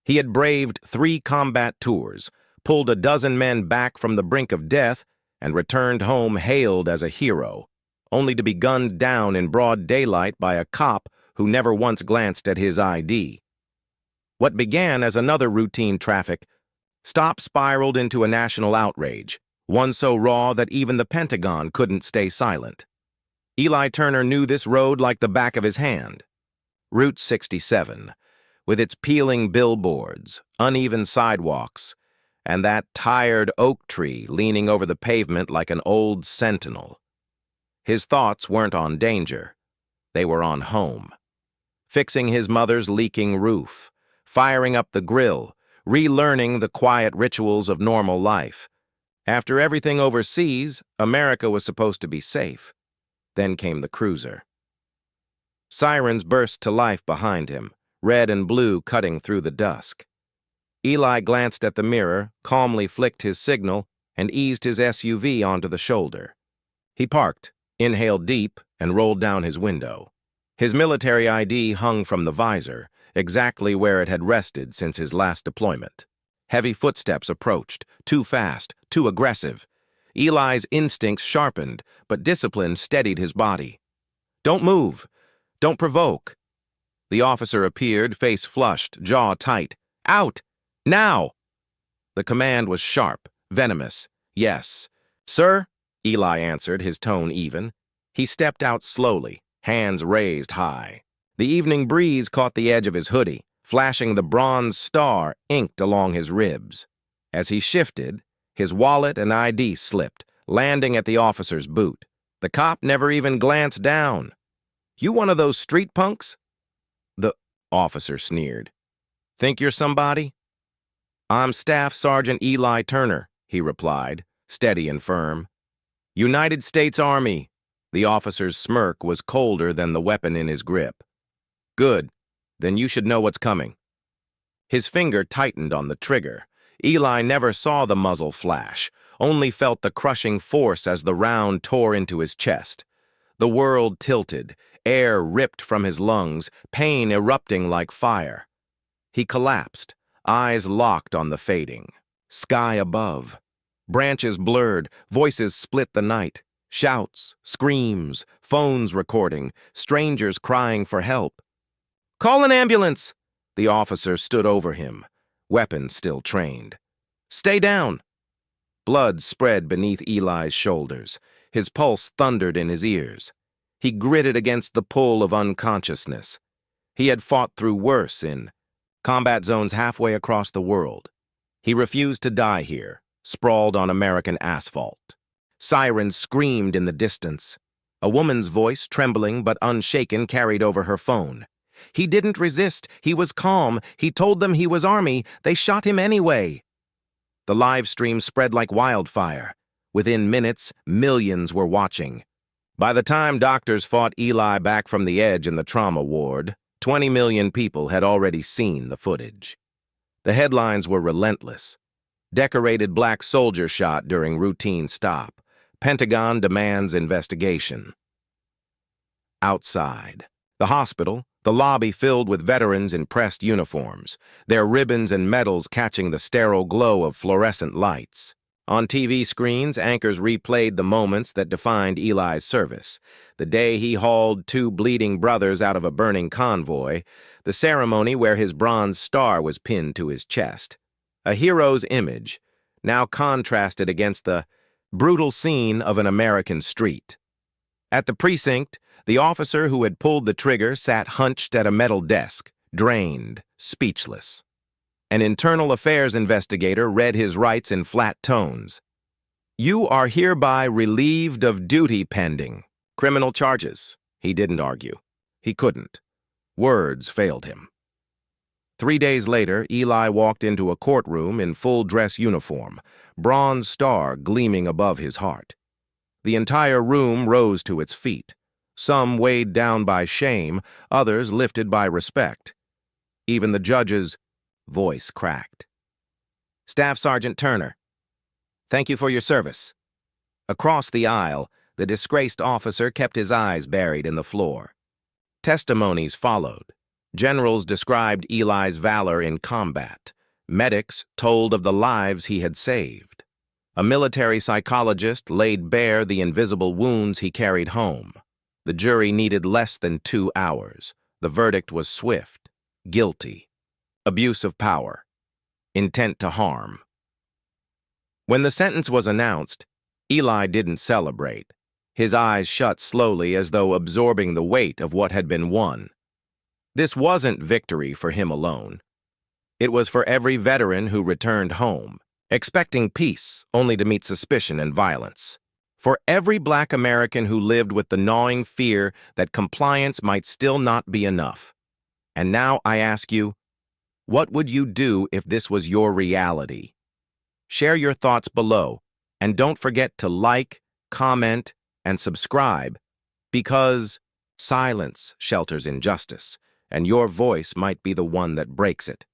He had braved 3 combat tours, pulled a dozen men back from the brink of death, and returned home hailed as a hero, only to be gunned down in broad daylight by a cop who never once glanced at his ID. What began as another routine traffic stop spiraled into a national outrage, one so raw that even the Pentagon couldn't stay silent. Eli Turner knew this road like the back of his hand. Route 67, with its peeling billboards, uneven sidewalks, and that tired oak tree leaning over the pavement like an old sentinel. His thoughts weren't on danger. They were on home. Fixing his mother's leaking roof, firing up the grill, relearning the quiet rituals of normal life. After everything overseas, America was supposed to be safe. Then came the cruiser. Sirens burst to life behind him, red and blue cutting through the dusk. Eli glanced at the mirror, calmly flicked his signal, and eased his SUV onto the shoulder. He parked, inhaled deep, and rolled down his window. His military ID hung from the visor, exactly where it had rested since his last deployment. Heavy footsteps approached, too fast, too aggressive. Eli's instincts sharpened, but discipline steadied his body. "Don't move. Don't provoke." The officer appeared, face flushed, jaw tight. "Out! Now!" The command was sharp, venomous. "Yes." "Sir?" Eli answered, his tone even. He stepped out slowly, hands raised high. The evening breeze caught the edge of his hoodie, flashing the bronze star inked along his ribs. As he shifted, his wallet and ID slipped, landing at the officer's boot. The cop never even glanced down. "You one of those street punks?" The officer sneered. "Think you're somebody?" "I'm Staff Sergeant Eli Turner," he replied, steady and firm. "United States Army." The officer's smirk was colder than the weapon in his grip. "Good. Then you should know what's coming." His finger tightened on the trigger. Eli never saw the muzzle flash, only felt the crushing force as the round tore into his chest. The world tilted, air ripped from his lungs, pain erupting like fire. He collapsed, eyes locked on the fading. Sky above. Branches blurred, voices split the night. Shouts, screams, phones recording, strangers crying for help. "Call an ambulance!" The officer stood over him, weapon still trained. "Stay down!" Blood spread beneath Eli's shoulders. His pulse thundered in his ears. He gritted against the pull of unconsciousness. He had fought through worse in combat zones halfway across the world. He refused to die here, sprawled on American asphalt. Sirens screamed in the distance. A woman's voice, trembling but unshaken, carried over her phone. He didn't resist. He was calm. He told them he was Army. They shot him anyway. The live stream spread like wildfire. Within minutes, millions were watching. By the time doctors fought Eli back from the edge in the trauma ward, 20 million people had already seen the footage. The headlines were relentless. Decorated black soldier shot during routine stop. Pentagon demands investigation. Outside. The hospital, the lobby filled with veterans in pressed uniforms, their ribbons and medals catching the sterile glow of fluorescent lights. On TV screens, anchors replayed the moments that defined Eli's service. The day he hauled 2 bleeding brothers out of a burning convoy, the ceremony where his bronze star was pinned to his chest. A hero's image, now contrasted against the brutal scene of an American street. At the precinct, the officer who had pulled the trigger sat hunched at a metal desk, drained, speechless. An internal affairs investigator read his rights in flat tones. "You are hereby relieved of duty pending criminal charges." He didn't argue. He couldn't. Words failed him. 3 days later, Eli walked into a courtroom in full dress uniform, bronze star gleaming above his heart. The entire room rose to its feet, some weighed down by shame, others lifted by respect. Even the judge's voice cracked. "Staff Sergeant Turner, thank you for your service." Across the aisle, the disgraced officer kept his eyes buried in the floor. Testimonies followed. Generals described Eli's valor in combat. Medics told of the lives he had saved. A military psychologist laid bare the invisible wounds he carried home. The jury needed less than 2 hours. The verdict was swift. Guilty. Abuse of power. Intent to harm. When the sentence was announced, Eli didn't celebrate. His eyes shut slowly as though absorbing the weight of what had been won. This wasn't victory for him alone. It was for every veteran who returned home, expecting peace only to meet suspicion and violence. For every Black American who lived with the gnawing fear that compliance might still not be enough. And now I ask you, what would you do if this was your reality? Share your thoughts below, and don't forget to like, comment, and subscribe, because silence shelters injustice, and your voice might be the one that breaks it.